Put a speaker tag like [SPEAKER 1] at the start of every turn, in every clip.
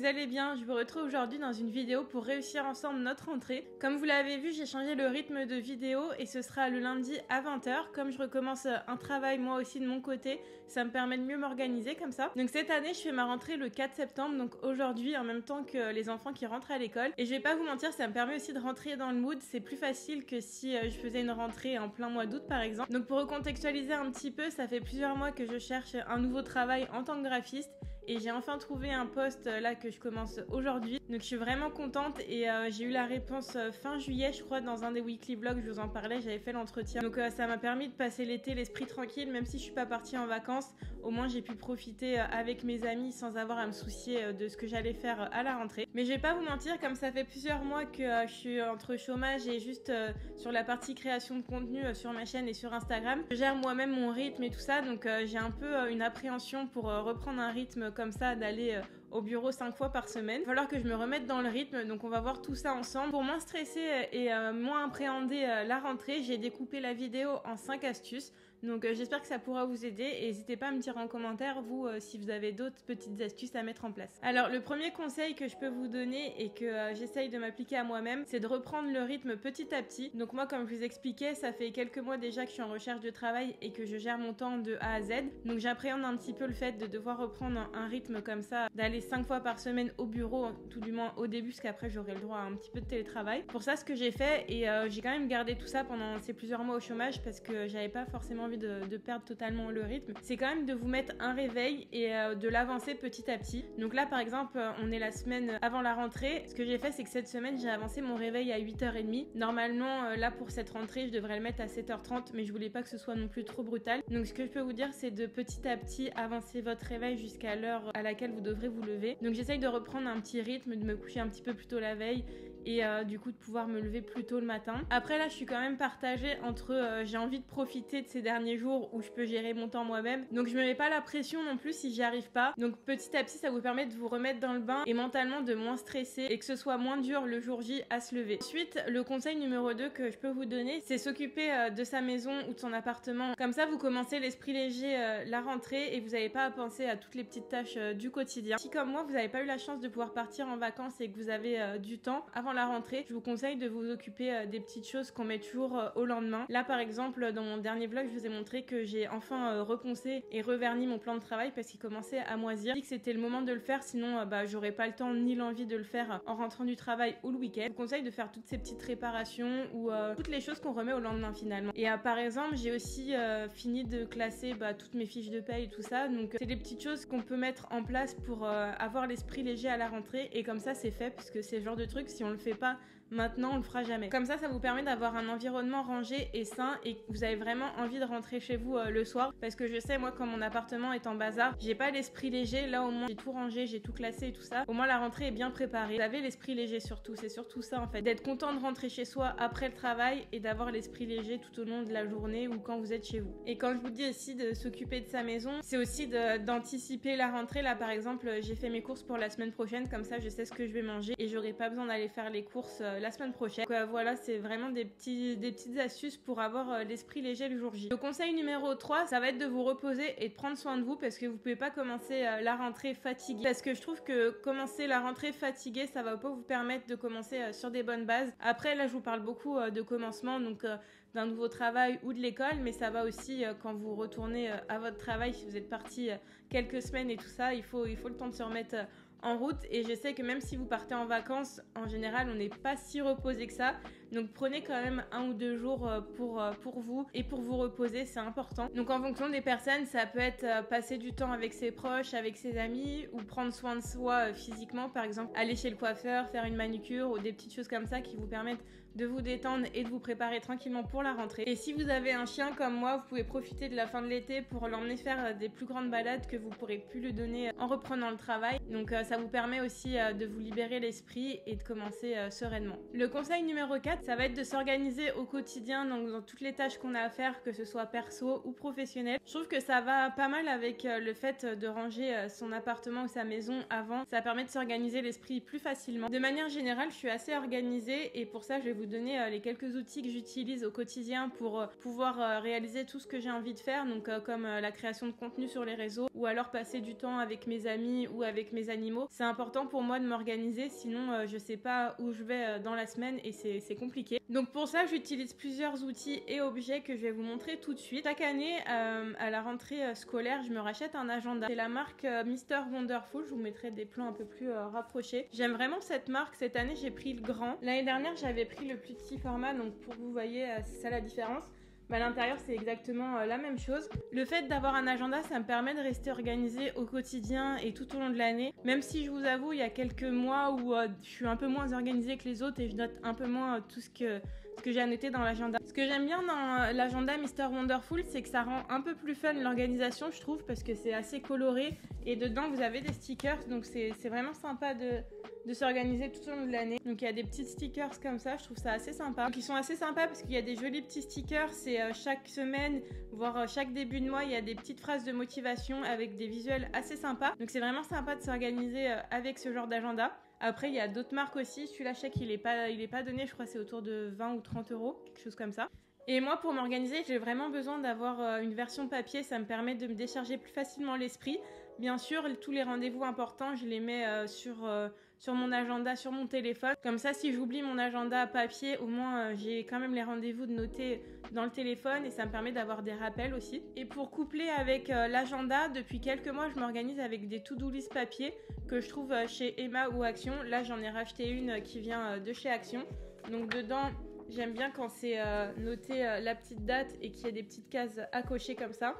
[SPEAKER 1] vous allez bien. Je vous retrouve aujourd'hui dans une vidéo pour réussir ensemble notre rentrée. Comme vous l'avez vu, j'ai changé le rythme de vidéo et ce sera le lundi à 20h. Comme je recommence un travail moi aussi de mon côté, ça me permet de mieux m'organiser comme ça. Donc cette année, je fais ma rentrée le 4 septembre, donc aujourd'hui en même temps que les enfants qui rentrent à l'école. Et je vais pas vous mentir, ça me permet aussi de rentrer dans le mood. C'est plus facile que si je faisais une rentrée en plein mois d'août par exemple. Donc pour recontextualiser un petit peu, ça fait plusieurs mois que je cherche un nouveau travail en tant que graphiste. Et j'ai enfin trouvé un poste là que je commence aujourd'hui. Donc je suis vraiment contente et j'ai eu la réponse fin juillet je crois dans un des weekly vlogs, je vous en parlais, j'avais fait l'entretien. Donc ça m'a permis de passer l'été l'esprit tranquille, même si je suis pas partie en vacances, au moins j'ai pu profiter avec mes amis sans avoir à me soucier de ce que j'allais faire à la rentrée. Mais je vais pas vous mentir, comme ça fait plusieurs mois que je suis entre chômage et juste sur la partie création de contenu sur ma chaîne et sur Instagram, je gère moi-même mon rythme et tout ça, donc j'ai un peu une appréhension pour reprendre un rythme comme ça, d'aller au bureau 5 fois par semaine. Il va falloir que je me remette dans le rythme, donc on va voir tout ça ensemble. Pour moins stresser et moins appréhender la rentrée, j'ai découpé la vidéo en 5 astuces. Donc j'espère que ça pourra vous aider et n'hésitez pas à me dire en commentaire vous si vous avez d'autres petites astuces à mettre en place. Alors le premier conseil que je peux vous donner et que j'essaye de m'appliquer à moi-même, c'est de reprendre le rythme petit à petit. Donc moi, comme je vous expliquais, ça fait quelques mois déjà que je suis en recherche de travail et que je gère mon temps de A à Z. Donc j'appréhende un petit peu le fait de devoir reprendre un rythme comme ça, d'aller 5 fois par semaine au bureau, tout du moins au début, parce qu'après j'aurai le droit à un petit peu de télétravail. Pour ça, ce que j'ai fait, et j'ai quand même gardé tout ça pendant ces plusieurs mois au chômage parce que j'avais pas forcément envie de perdre totalement le rythme, c'est quand même de vous mettre un réveil et de l'avancer petit à petit. Donc là par exemple, on est la semaine avant la rentrée. Ce que j'ai fait, c'est que cette semaine j'ai avancé mon réveil à 8h30. Normalement là pour cette rentrée je devrais le mettre à 7h30, mais je voulais pas que ce soit non plus trop brutal. Donc ce que je peux vous dire, c'est de petit à petit avancer votre réveil jusqu'à l'heure à laquelle vous devrez vous lever. Donc j'essaye de reprendre un petit rythme, de me coucher un petit peu plus tôt la veille et du coup de pouvoir me lever plus tôt le matin. Après là je suis quand même partagée entre j'ai envie de profiter de ces derniers jours où je peux gérer mon temps moi-même, donc je me mets pas la pression non plus si j'y arrive pas. Donc petit à petit ça vous permet de vous remettre dans le bain et mentalement de moins stresser et que ce soit moins dur le jour J à se lever. Ensuite, le conseil numéro 2 que je peux vous donner, c'est s'occuper de sa maison ou de son appartement. Comme ça vous commencez l'esprit léger la rentrée et vous n'avez pas à penser à toutes les petites tâches du quotidien. Si comme moi vous n'avez pas eu la chance de pouvoir partir en vacances et que vous avez du temps avant la rentrée, je vous conseille de vous occuper des petites choses qu'on met toujours au lendemain. Là par exemple, dans mon dernier vlog, je vous ai montré que j'ai enfin reponcé et reverni mon plan de travail parce qu'il commençait à moisir. Je dis que c'était le moment de le faire, sinon j'aurais pas le temps ni l'envie de le faire en rentrant du travail ou le week-end. Je vous conseille de faire toutes ces petites réparations ou toutes les choses qu'on remet au lendemain finalement. Et par exemple, j'ai aussi fini de classer toutes mes fiches de paye et tout ça, donc c'est des petites choses qu'on peut mettre en place pour avoir l'esprit léger à la rentrée, et comme ça c'est fait, parce que c'est le genre de truc, si on le fait pas maintenant, on le fera jamais. Comme ça vous permet d'avoir un environnement rangé et sain et vous avez vraiment envie de rentrer chez vous le soir, parce que je sais, moi, quand mon appartement est en bazar, j'ai pas l'esprit léger. Là au moins j'ai tout rangé, j'ai tout classé et tout ça, au moins la rentrée est bien préparée. Vous avez l'esprit léger surtout, c'est surtout ça en fait, d'être content de rentrer chez soi après le travail et d'avoir l'esprit léger tout au long de la journée ou quand vous êtes chez vous. Et quand je vous dis aussi de s'occuper de sa maison, c'est aussi d'anticiper la rentrée. Là par exemple, j'ai fait mes courses pour la semaine prochaine, comme ça je sais ce que je vais manger et j'aurai pas besoin d'aller faire les courses la semaine prochaine. Donc voilà, c'est vraiment des petites astuces pour avoir l'esprit léger le jour J. Le conseil numéro 3, ça va être de vous reposer et de prendre soin de vous, parce que vous pouvez pas commencer la rentrée fatiguée, parce que je trouve que commencer la rentrée fatiguée, ça va pas vous permettre de commencer sur des bonnes bases. Après là je vous parle beaucoup de commencement, donc d'un nouveau travail ou de l'école, mais ça va aussi quand vous retournez à votre travail, si vous êtes parti quelques semaines et tout ça, il faut le temps de se remettre en route. Et je sais que même si vous partez en vacances, en général on n'est pas si reposé que ça, donc prenez quand même 1 ou 2 jours pour vous et pour vous reposer, c'est important. Donc en fonction des personnes, ça peut être passer du temps avec ses proches, avec ses amis, ou prendre soin de soi physiquement, par exemple aller chez le coiffeur, faire une manucure ou des petites choses comme ça qui vous permettent de vous détendre et de vous préparer tranquillement pour la rentrée. Et si vous avez un chien comme moi, vous pouvez profiter de la fin de l'été pour l'emmener faire des plus grandes balades que vous pourrez plus lui donner en reprenant le travail. Donc ça vous permet aussi de vous libérer l'esprit et de commencer sereinement. Le conseil numéro 4, ça va être de s'organiser au quotidien, donc dans toutes les tâches qu'on a à faire, que ce soit perso ou professionnel. Je trouve que ça va pas mal avec le fait de ranger son appartement ou sa maison avant. Ça permet de s'organiser l'esprit plus facilement. De manière générale, je suis assez organisée et pour ça, je vais vous donner les quelques outils que j'utilise au quotidien pour pouvoir réaliser tout ce que j'ai envie de faire, donc comme la création de contenu sur les réseaux ou alors passer du temps avec mes amis ou avec mes animaux Gémeaux. C'est important pour moi de m'organiser, sinon je sais pas où je vais dans la semaine et c'est compliqué. Donc pour ça, j'utilise plusieurs outils et objets que je vais vous montrer tout de suite. Chaque année, à la rentrée scolaire, je me rachète un agenda. C'est la marque Mr. Wonderful. Je vous mettrai des plans un peu plus rapprochés. J'aime vraiment cette marque. Cette année, j'ai pris le grand. L'année dernière, j'avais pris le plus petit format. Donc pour que vous voyez, c'est ça la différence. À l'intérieur, c'est exactement la même chose. Le fait d'avoir un agenda, ça me permet de rester organisée au quotidien et tout au long de l'année. Même si je vous avoue, il y a quelques mois où je suis un peu moins organisée que les autres et je note un peu moins tout ce que j'ai annoté dans l'agenda. Ce que j'aime bien dans l'agenda Mr. Wonderful, c'est que ça rend un peu plus fun l'organisation, je trouve, parce que c'est assez coloré et dedans vous avez des stickers, donc c'est vraiment sympa de s'organiser tout au long de l'année. Donc il y a des petits stickers comme ça, je trouve ça assez sympa. Donc ils sont assez sympas parce qu'il y a des jolis petits stickers, c'est chaque semaine, voire chaque début de mois, il y a des petites phrases de motivation avec des visuels assez sympas. Donc c'est vraiment sympa de s'organiser avec ce genre d'agenda. Après, il y a d'autres marques aussi. Celui-là, je sais qu'il est pas donné. Je crois que c'est autour de 20 ou 30 euros, quelque chose comme ça. Et moi, pour m'organiser, j'ai vraiment besoin d'avoir une version papier. Ça me permet de me décharger plus facilement l'esprit. Bien sûr, tous les rendez-vous importants, je les mets sur mon agenda, sur mon téléphone. Comme ça, si j'oublie mon agenda papier, au moins j'ai quand même les rendez-vous de noter dans le téléphone et ça me permet d'avoir des rappels aussi. Et pour coupler avec l'agenda, depuis quelques mois, je m'organise avec des to-do list papier que je trouve chez Emma ou Action. Là, j'en ai racheté une qui vient de chez Action. Donc dedans, j'aime bien quand c'est noté la petite date et qu'il y a des petites cases à cocher comme ça.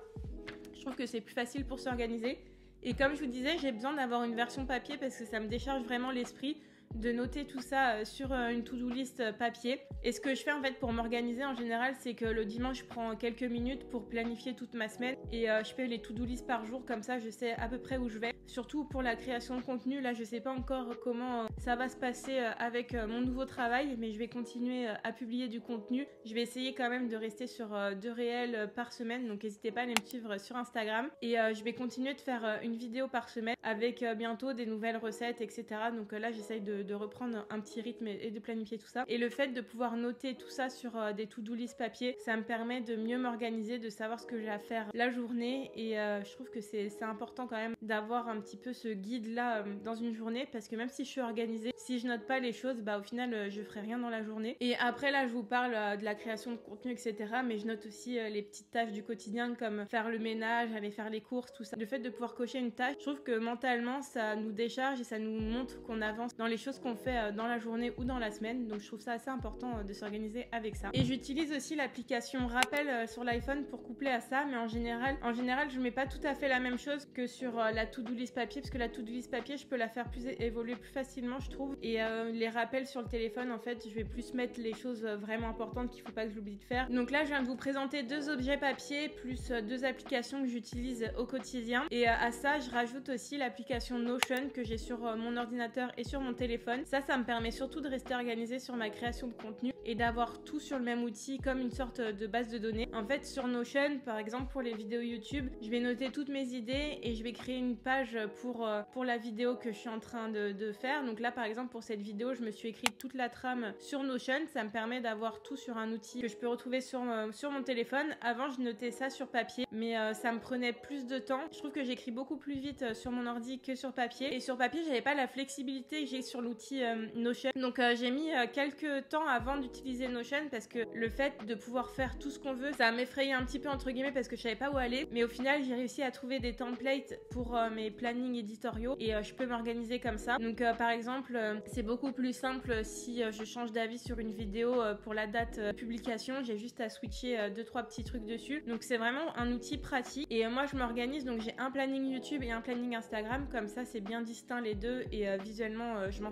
[SPEAKER 1] Je trouve que c'est plus facile pour s'organiser. Et comme je vous disais, j'ai besoin d'avoir une version papier parce que ça me décharge vraiment l'esprit de noter tout ça sur une to-do list papier. Et ce que je fais en fait pour m'organiser en général, c'est que le dimanche, je prends quelques minutes pour planifier toute ma semaine et je fais les to-do list par jour, comme ça je sais à peu près où je vais. Surtout pour la création de contenu, là je sais pas encore comment ça va se passer avec mon nouveau travail, mais je vais continuer à publier du contenu. Je vais essayer quand même de rester sur 2 réels par semaine, donc n'hésitez pas à aller me suivre sur Instagram. Et je vais continuer de faire une vidéo par semaine avec bientôt des nouvelles recettes, etc. Donc là j'essaye de reprendre un petit rythme et de planifier tout ça. Et le fait de pouvoir noter tout ça sur des to-do list papier, ça me permet de mieux m'organiser, de savoir ce que j'ai à faire la journée. Et je trouve que c'est important quand même d'avoir un petit peu ce guide là dans une journée, parce que même si je suis organisée, si je note pas les choses, au final je ferai rien dans la journée. Et après là je vous parle de la création de contenu, etc. Mais je note aussi les petites tâches du quotidien comme faire le ménage, aller faire les courses, tout ça. Le fait de pouvoir cocher une tâche, je trouve que mentalement ça nous décharge et ça nous montre qu'on avance dans les choses qu'on fait dans la journée ou dans la semaine. Donc je trouve ça assez important de s'organiser avec ça. Et j'utilise aussi l'application Rappel sur l'iPhone pour coupler à ça, mais en général je mets pas tout à fait la même chose que sur la to-do list papier, parce que la to-do list papier je peux la faire évoluer plus facilement, je trouve. Et les rappels sur le téléphone, en fait je vais plus mettre les choses vraiment importantes qu'il faut pas que j'oublie de faire. Donc là je viens de vous présenter 2 objets papier plus 2 applications que j'utilise au quotidien. Et à ça je rajoute aussi l'application Notion que j'ai sur mon ordinateur et sur mon téléphone. Ça me permet surtout de rester organisée sur ma création de contenu et d'avoir tout sur le même outil comme une sorte de base de données. En fait sur Notion, par exemple pour les vidéos YouTube, je vais noter toutes mes idées et je vais créer une page pour la vidéo que je suis en train de faire. Donc là par exemple pour cette vidéo, je me suis écrit toute la trame sur Notion. Ça me permet d'avoir tout sur un outil que je peux retrouver sur mon téléphone. Avant je notais ça sur papier, mais ça me prenait plus de temps. Je trouve que j'écris beaucoup plus vite sur mon ordi que sur papier. Et sur papier j'avais pas la flexibilité que j'ai sur l'outil Notion. Donc j'ai mis quelques temps avant d'utiliser Notion parce que le fait de pouvoir faire tout ce qu'on veut, ça m'effrayait un petit peu entre guillemets parce que je savais pas où aller. Mais au final j'ai réussi à trouver des templates pour mes plannings éditoriaux et je peux m'organiser comme ça. Donc par exemple c'est beaucoup plus simple si je change d'avis sur une vidéo pour la date publication, j'ai juste à switcher 2-3 petits trucs dessus. Donc c'est vraiment un outil pratique. Et moi je m'organise, donc j'ai un planning YouTube et un planning Instagram, comme ça c'est bien distinct les deux et visuellement je m'en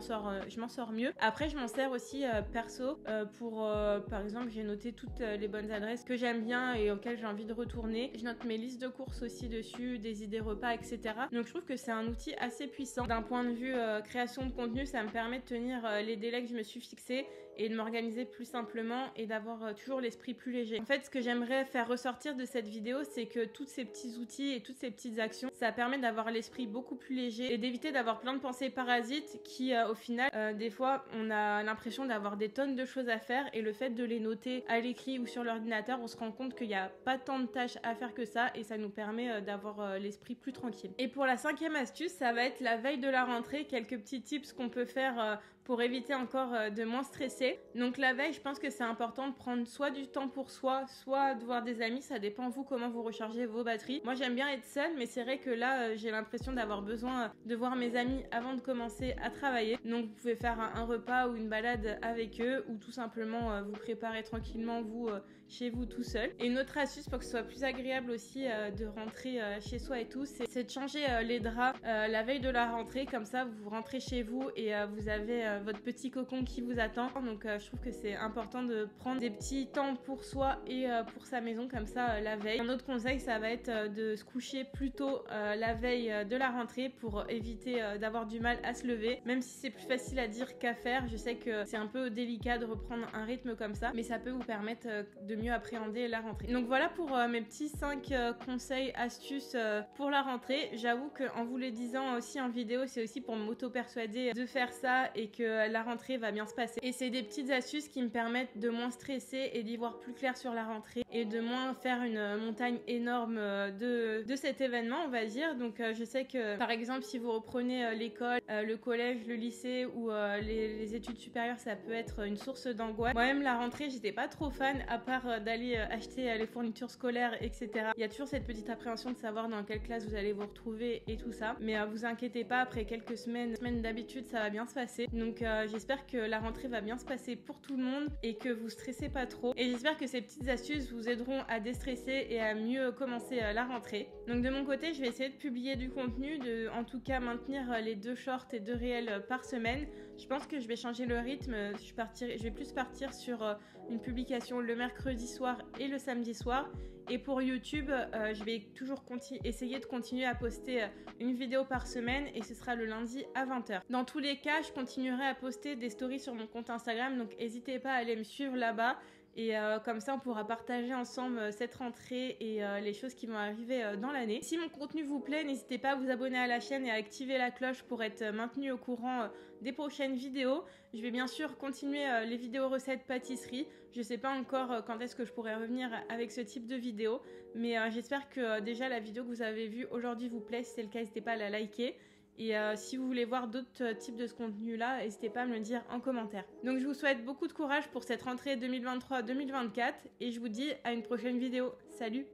[SPEAKER 1] sors mieux. Après je m'en sers aussi perso pour par exemple j'ai noté toutes les bonnes adresses que j'aime bien et auxquelles j'ai envie de retourner. Je note mes listes de courses aussi dessus, des idées repas, etc. Donc je trouve que c'est un outil assez puissant. D'un point de vue création de contenu, ça me permet de tenir les délais que je me suis fixés et de m'organiser plus simplement et d'avoir toujours l'esprit plus léger. En fait, ce que j'aimerais faire ressortir de cette vidéo, c'est que tous ces petits outils et toutes ces petites actions, ça permet d'avoir l'esprit beaucoup plus léger et d'éviter d'avoir plein de pensées parasites qui, au final, des fois, on a l'impression d'avoir des tonnes de choses à faire et le fait de les noter à l'écrit ou sur l'ordinateur, on se rend compte qu'il n'y a pas tant de tâches à faire que ça et ça nous permet d'avoir l'esprit plus tranquille. Et pour la 5e astuce, ça va être la veille de la rentrée, quelques petits tips qu'on peut faire pour éviter encore de moins stresser. Donc la veille, je pense que c'est important de prendre soit du temps pour soi, soit de voir des amis, ça dépend vous comment vous rechargez vos batteries. Moi j'aime bien être seule, mais c'est vrai que là j'ai l'impression d'avoir besoin de voir mes amis avant de commencer à travailler. Donc vous pouvez faire un repas ou une balade avec eux ou tout simplement vous préparer tranquillement vous chez vous tout seul. Et une autre astuce pour que ce soit plus agréable aussi de rentrer chez soi et tout, c'est de changer les draps la veille de la rentrée, comme ça vous rentrez chez vous et vous avez votre petit cocon qui vous attend. Donc je trouve que c'est important de prendre des petits temps pour soi et pour sa maison comme ça la veille. Un autre conseil, ça va être de se coucher plus tôt la veille de la rentrée pour éviter d'avoir du mal à se lever. Même si c'est plus facile à dire qu'à faire, je sais que c'est un peu délicat de reprendre un rythme comme ça, mais ça peut vous permettre de mieux appréhender la rentrée. Donc voilà pour mes petits 5 conseils, astuces pour la rentrée. J'avoue qu'en vous les disant aussi en vidéo, c'est aussi pour m'auto-persuader de faire ça et que la rentrée va bien se passer. Et c'est des petites astuces qui me permettent de moins stresser et d'y voir plus clair sur la rentrée et de moins faire une montagne énorme de cet événement, on va dire. Donc je sais que par exemple si vous reprenez l'école, le collège, le lycée ou les études supérieures, ça peut être une source d'angoisse. Moi-même la rentrée, j'étais pas trop fan à part d'aller acheter les fournitures scolaires, etc. Il y a toujours cette petite appréhension de savoir dans quelle classe vous allez vous retrouver et tout ça. Mais vous inquiétez pas, après quelques semaines d'habitude, ça va bien se passer. Donc j'espère que la rentrée va bien se passer pour tout le monde et que vous stressez pas trop. Et j'espère que ces petites astuces vous aideront à déstresser et à mieux commencer la rentrée. Donc de mon côté, je vais essayer de publier du contenu, en tout cas maintenir les 2 shorts et 2 réels par semaine. Je pense que je vais changer le rythme. Je vais plus partir sur une publication le mercredi soir et le samedi soir. Et pour YouTube, je vais toujours essayer de continuer à poster une vidéo par semaine et ce sera le lundi à 20h. Dans tous les cas, je continuerai à poster des stories sur mon compte Instagram, donc n'hésitez pas à aller me suivre là-bas. Et comme ça, on pourra partager ensemble cette rentrée et les choses qui vont arriver dans l'année. Si mon contenu vous plaît, n'hésitez pas à vous abonner à la chaîne et à activer la cloche pour être maintenu au courant des prochaines vidéos. Je vais bien sûr continuer les vidéos recettes pâtisserie. Je sais pas encore quand est-ce que je pourrai revenir avec ce type de vidéo, mais j'espère que déjà la vidéo que vous avez vue aujourd'hui vous plaît. Si c'est le cas, n'hésitez pas à la liker. Et si vous voulez voir d'autres types de ce contenu-là, n'hésitez pas à me le dire en commentaire. Donc je vous souhaite beaucoup de courage pour cette rentrée 2023-2024 et je vous dis à une prochaine vidéo. Salut!